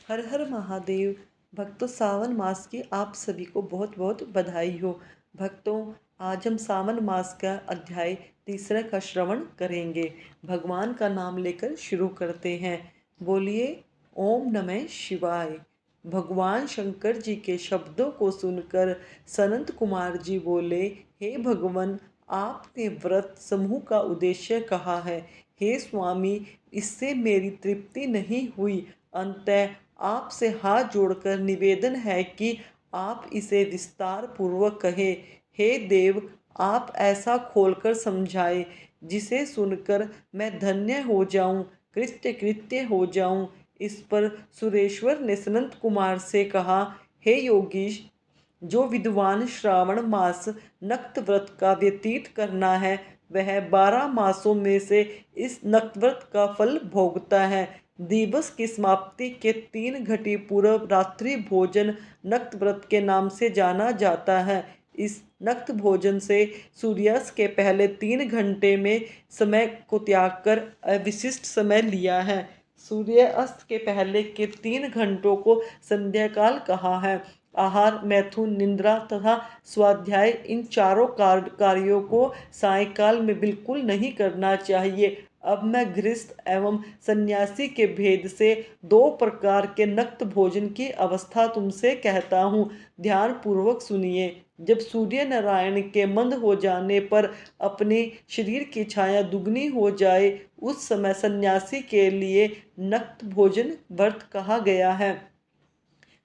हर हर महादेव। भक्तों, सावन मास की आप सभी को बहुत बहुत बधाई हो। भक्तों, आज हम सावन मास का अध्याय तीसरा का श्रवण करेंगे। भगवान का नाम लेकर शुरू करते हैं। बोलिए ओम नमः शिवाय। भगवान शंकर जी के शब्दों को सुनकर सनत कुमार जी बोले, हे भगवान, आपने व्रत समूह का उद्देश्य कहा है। हे स्वामी, इससे मेरी तृप्ति नहीं हुई। अंततः आपसे हाथ जोड़कर निवेदन है कि आप इसे विस्तार पूर्वक कहें। हे देव, आप ऐसा खोलकर समझाए जिसे सुनकर मैं धन्य हो जाऊं, कृत्य कृत्य हो जाऊं। इस पर सुरेश्वर ने सनत कुमार से कहा, हे योगीश, जो विद्वान श्रावण मास नक्त व्रत का व्यतीत करना है, वह 12 मासों में से इस नक्त व्रत का फल भोगता है। दिवस की समाप्ति के 3 घटी पूर्व रात्रि भोजन नक्त व्रत के नाम से जाना जाता है। इस नक्त भोजन से सूर्यास्त के पहले 3 घंटे में समय को त्याग कर अविशिष्ट समय लिया है। सूर्य अस्त के पहले के 3 घंटों को संध्या काल कहा है। आहार, मैथुन, निद्रा तथा स्वाध्याय, इन चारों कार्यों को सायंकाल में बिल्कुल नहीं करना चाहिए। अब मैं गृहस्थ एवं सन्यासी के भेद से 2 प्रकार के नक्त भोजन की अवस्था तुमसे कहता हूँ। ध्यान पूर्वक सुनिए। जब सूर्य नारायण के मंद हो जाने पर अपने शरीर की छाया दुगनी हो जाए, उस समय सन्यासी के लिए नक्त भोजन व्रत कहा गया है।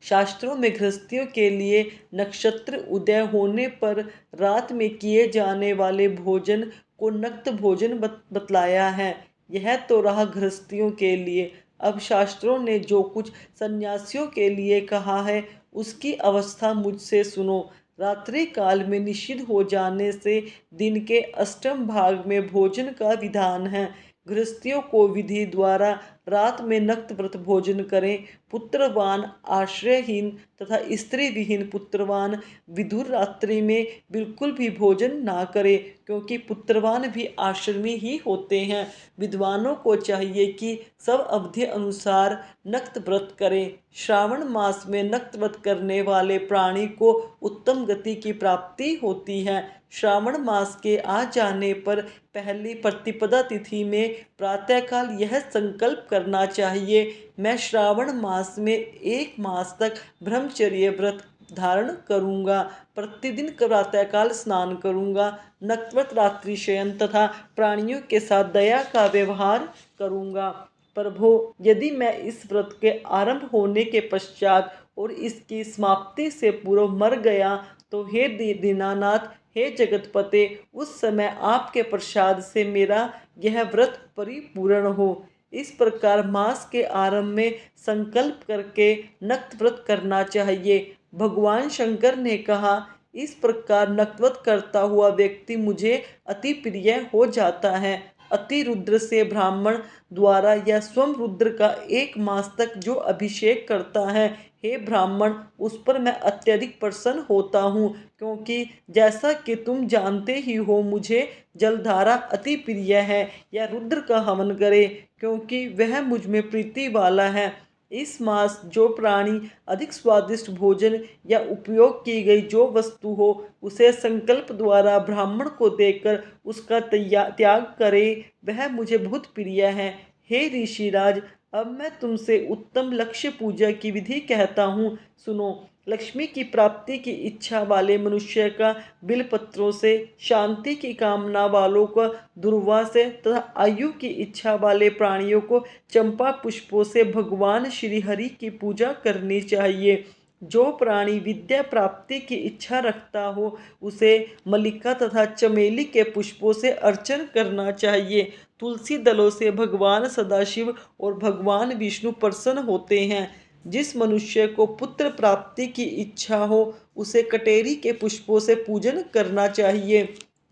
शास्त्रों में गृहस्थियों के लिए नक्षत्र उदय होने पर रात में किए जाने वाले भोजन को नक्त भोजन बतलाया है। यह तो रहा गृहस्थियों के लिए। अब शास्त्रों ने जो कुछ सन्यासियों के लिए कहा है, उसकी अवस्था मुझसे सुनो। रात्रि काल में निषिद्ध हो जाने से दिन के अष्टम भाग में भोजन का विधान है। गृहस्थियों को विधि द्वारा रात में नक्त व्रत भोजन करें। पुत्रवान आश्रयहीन तथा स्त्री विहीन पुत्रवान विधुर रात्रि में बिल्कुल भी भोजन ना करे, क्योंकि पुत्रवान भी आश्रमी ही होते हैं। विद्वानों को चाहिए कि सब अवधि अनुसार नक्त व्रत करें। श्रावण मास में नक्त व्रत करने वाले प्राणी को उत्तम गति की प्राप्ति होती है। श्रावण मास के आ जाने पर पहली प्रतिपदा तिथि में प्रातःकाल यह संकल्प करना चाहिए, मैं श्रावण मास में 1 मास तक ब्रह्मचर्य व्रत धारण करूंगा। प्रतिदिन प्रातःकाल स्नान करूंगा। नक्तव्रत रात्रि शयन तथा प्राणियों के साथ दया का व्यवहार करूंगा। प्रभो, यदि मैं इस व्रत के आरंभ होने के पश्चात और इसकी समाप्ति से पूर्व मर गया तो हे दीनानाथ, हे जगतपते, उस समय आपके प्रसाद से मेरा यह व्रत परिपूर्ण हो। इस प्रकार मास के आरंभ में संकल्प करके नक्त व्रत करना चाहिए। भगवान शंकर ने कहा, इस प्रकार नक्तव्रत करता हुआ व्यक्ति मुझे अति प्रिय हो जाता है। अति रुद्र से ब्राह्मण द्वारा या स्वयं रुद्र का 1 मास तक जो अभिषेक करता है, हे ब्राह्मण, उस पर मैं अत्यधिक प्रसन्न होता हूँ, क्योंकि जैसा कि तुम जानते ही हो, मुझे जलधारा अति प्रिय है। या रुद्र का हवन करे, क्योंकि वह मुझ में प्रीति वाला है। इस मास जो प्राणी अधिक स्वादिष्ट भोजन या उपयोग की गई जो वस्तु हो, उसे संकल्प द्वारा ब्राह्मण को देकर उसका त्याग करे, वह मुझे बहुत प्रिय है। हे ऋषिराज, अब मैं तुमसे उत्तम लक्ष्य पूजा की विधि कहता हूँ, सुनो। लक्ष्मी की प्राप्ति की इच्छा वाले मनुष्य का बिलपत्रों से, शांति की कामना वालों का दुर्वा से तथा आयु की इच्छा वाले प्राणियों को चंपा पुष्पों से भगवान श्री हरि की पूजा करनी चाहिए। जो प्राणी विद्या प्राप्ति की इच्छा रखता हो, उसे मल्लिका तथा चमेली के पुष्पों से अर्चन करना चाहिए। तुलसी दलों से भगवान सदाशिव और भगवान विष्णु प्रसन्न होते हैं। जिस मनुष्य को पुत्र प्राप्ति की इच्छा हो, उसे कटेरी के पुष्पों से पूजन करना चाहिए।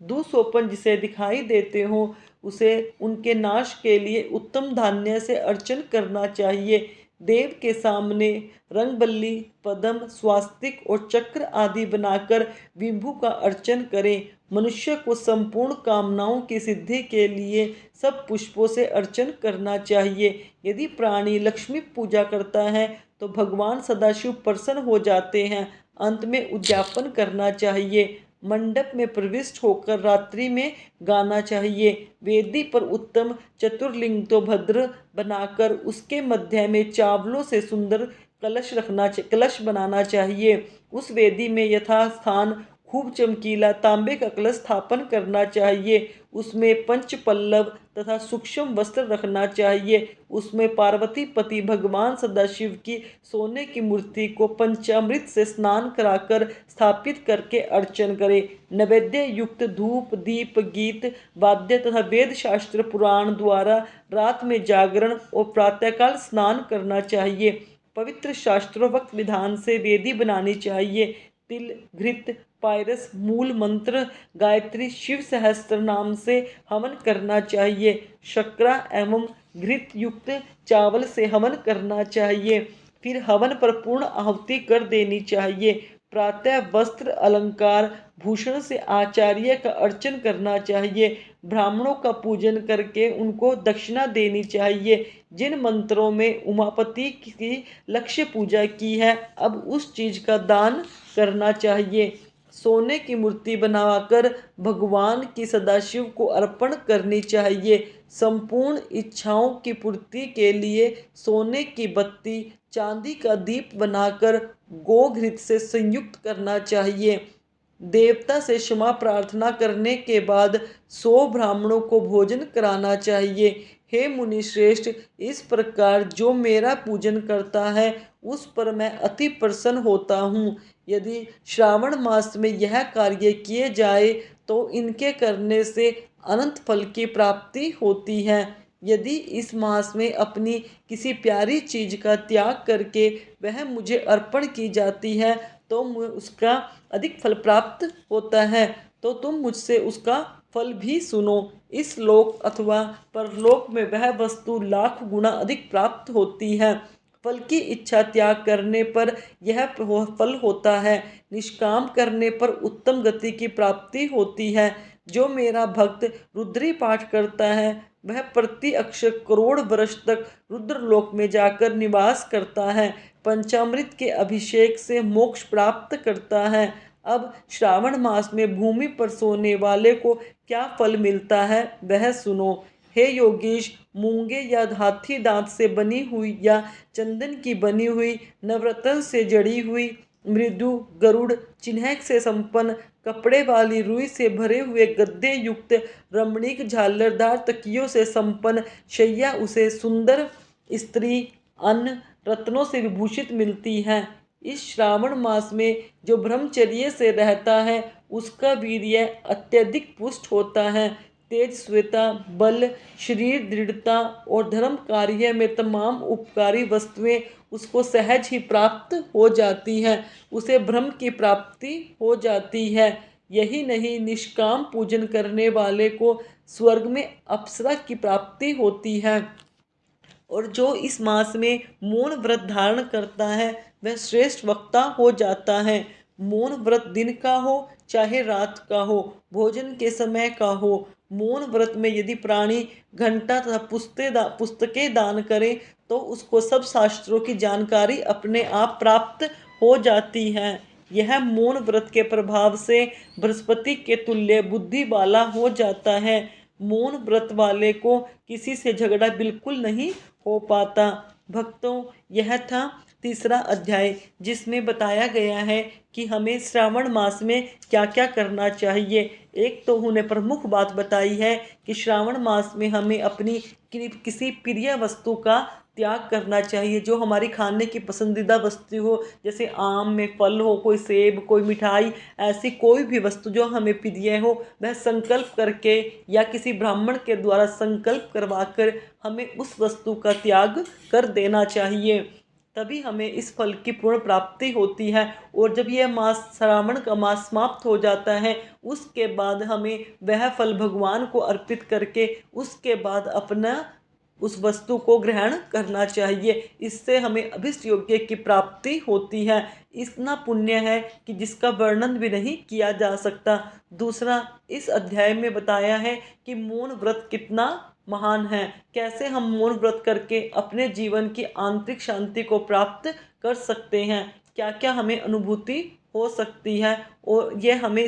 दुःस्वप्न जिसे दिखाई देते हो, उसे उनके नाश के लिए उत्तम धान्य से अर्चन करना चाहिए। देव के सामने रंगबल्ली, पद्म, स्वास्तिक और चक्र आदि बनाकर विभु का अर्चन करें। मनुष्य को संपूर्ण कामनाओं की सिद्धि के लिए सब पुष्पों से अर्चन करना चाहिए। यदि प्राणी लक्ष्मी पूजा करता है तो भगवान सदाशिव प्रसन्न हो जाते हैं। अंत में उद्यापन करना चाहिए। मंडप में प्रविष्ट होकर रात्रि में गाना चाहिए। वेदी पर उत्तम चतुर्लिंग तो भद्र बनाकर उसके मध्य में चावलों से सुंदर कलश बनाना चाहिए। उस वेदी में यथास्थान खूब चमकीला तांबे का कलश स्थापन करना चाहिए। उसमें पंच पल्लव तथा सूक्ष्म वस्त्र रखना चाहिए। उसमें पार्वती पति भगवान सदाशिव की सोने की मूर्ति को पंचामृत से स्नान कराकर स्थापित करके अर्चन करे। नैवेद्य युक्त धूप दीप गीत वाद्य तथा वेद शास्त्र पुराण द्वारा रात में जागरण और प्रातःकाल स्नान करना चाहिए। पवित्र शास्त्रोक्त विधान से वेदी बनानी चाहिए। तिल घृत पायरस मूल मंत्र गायत्री शिव सहस्त्र नाम से हवन करना चाहिए। शर्करा एवं घृत युक्त चावल से हवन करना चाहिए। फिर हवन पर पूर्ण आहुति कर देनी चाहिए। प्रातः वस्त्र अलंकार भूषण से आचार्य का अर्चन करना चाहिए। ब्राह्मणों का पूजन करके उनको दक्षिणा देनी चाहिए। जिन मंत्रों में उमापति की लक्ष्य पूजा की है अब उस चीज का दान करना चाहिए। सोने की मूर्ति बनाकर भगवान की सदाशिव को अर्पण करनी चाहिए। संपूर्ण इच्छाओं की पूर्ति के लिए सोने की बत्ती चांदी का दीप बनाकर गोघृत से संयुक्त करना चाहिए। देवता से क्षमा प्रार्थना करने के बाद 100 ब्राह्मणों को भोजन कराना चाहिए। हे मुनि श्रेष्ठ, इस प्रकार जो मेरा पूजन करता है उस पर मैं अति प्रसन्न होता हूँ। यदि श्रावण मास में यह कार्य किए जाए तो इनके करने से अनंत फल की प्राप्ति होती है। यदि इस मास में अपनी किसी प्यारी चीज का त्याग करके वह मुझे अर्पण की जाती है तो उसका अधिक फल प्राप्त होता है। तो तुम मुझसे उसका फल भी सुनो। इस लोक अथवा परलोक में वह वस्तु लाख गुना अधिक प्राप्त होती है। फल की इच्छा त्याग करने पर यह फल होता है। निष्काम करने पर उत्तम गति की प्राप्ति होती है। जो मेरा भक्त रुद्री पाठ करता है वह प्रति अक्षर करोड़ वर्ष तक रुद्रलोक में जाकर निवास करता है। पंचामृत के अभिषेक से मोक्ष प्राप्त करता है। अब श्रावण मास में भूमि पर सोने वाले को क्या फल मिलता है वह सुनो। हे योगीश, मूंगे या हाथी दांत से बनी हुई या चंदन की बनी हुई नवरत्न से जड़ी हुई मृदु गरुड़ चिन्ह से संपन्न कपड़े वाली रुई से भरे हुए गद्दे युक्त रमणीक झालरदार तकियों से संपन्न शैया उसे सुंदर स्त्री अन्न रत्नों से विभूषित मिलती है। इस श्रावण मास में जो ब्रह्मचर्य से रहता है उसका वीर्य अत्यधिक पुष्ट होता है। तेज श्वेता बल शरीर दृढ़ता और धर्म कार्य में तमाम उपकारी वस्तुएं उसको सहज ही प्राप्त हो जाती हैं। उसे ब्रह्म की प्राप्ति हो जाती है। यही नहीं, निष्काम पूजन करने वाले को स्वर्ग में अप्सरा की प्राप्ति होती है। और जो इस मास में मौन व्रत धारण करता है वह श्रेष्ठ वक्ता हो जाता है। मौन व्रत दिन का हो चाहे रात का हो, भोजन के समय का हो। मौन व्रत में यदि प्राणी घंटा तथा पुस्तकें दान करे तो उसको सब शास्त्रों की जानकारी अपने आप प्राप्त हो जाती है। यह मौन व्रत के प्रभाव से बृहस्पति के तुल्य बुद्धि वाला हो जाता है। मौन व्रत वाले को किसी से झगड़ा बिल्कुल नहीं हो पाता। भक्तों, यह था तीसरा अध्याय जिसमें बताया गया है कि हमें श्रावण मास में क्या क्या करना चाहिए। एक तो उन्हें प्रमुख बात बताई है कि श्रावण मास में हमें अपनी किसी प्रिय वस्तु का त्याग करना चाहिए जो हमारी खाने की पसंदीदा वस्तु हो। जैसे आम में फल हो, कोई सेब, कोई मिठाई, ऐसी कोई भी वस्तु जो हमें प्रिय हो वह संकल्प करके या किसी ब्राह्मण के द्वारा संकल्प करवाकर हमें उस वस्तु का त्याग कर देना चाहिए। तभी हमें इस फल की पूर्ण प्राप्ति होती है। और जब यह मास श्रावण का मास समाप्त हो जाता है उसके बाद हमें वह फल भगवान को अर्पित करके उसके बाद अपना उस वस्तु को ग्रहण करना चाहिए। इससे हमें अभिष्ट योग्य की प्राप्ति होती है। इतना पुण्य है कि जिसका वर्णन भी नहीं किया जा सकता। दूसरा, इस अध्याय में बताया है कि मौन व्रत कितना महान हैं। कैसे हम मौन व्रत करके अपने जीवन की आंतरिक शांति को प्राप्त कर सकते हैं, क्या क्या हमें अनुभूति हो सकती है, और ये हमें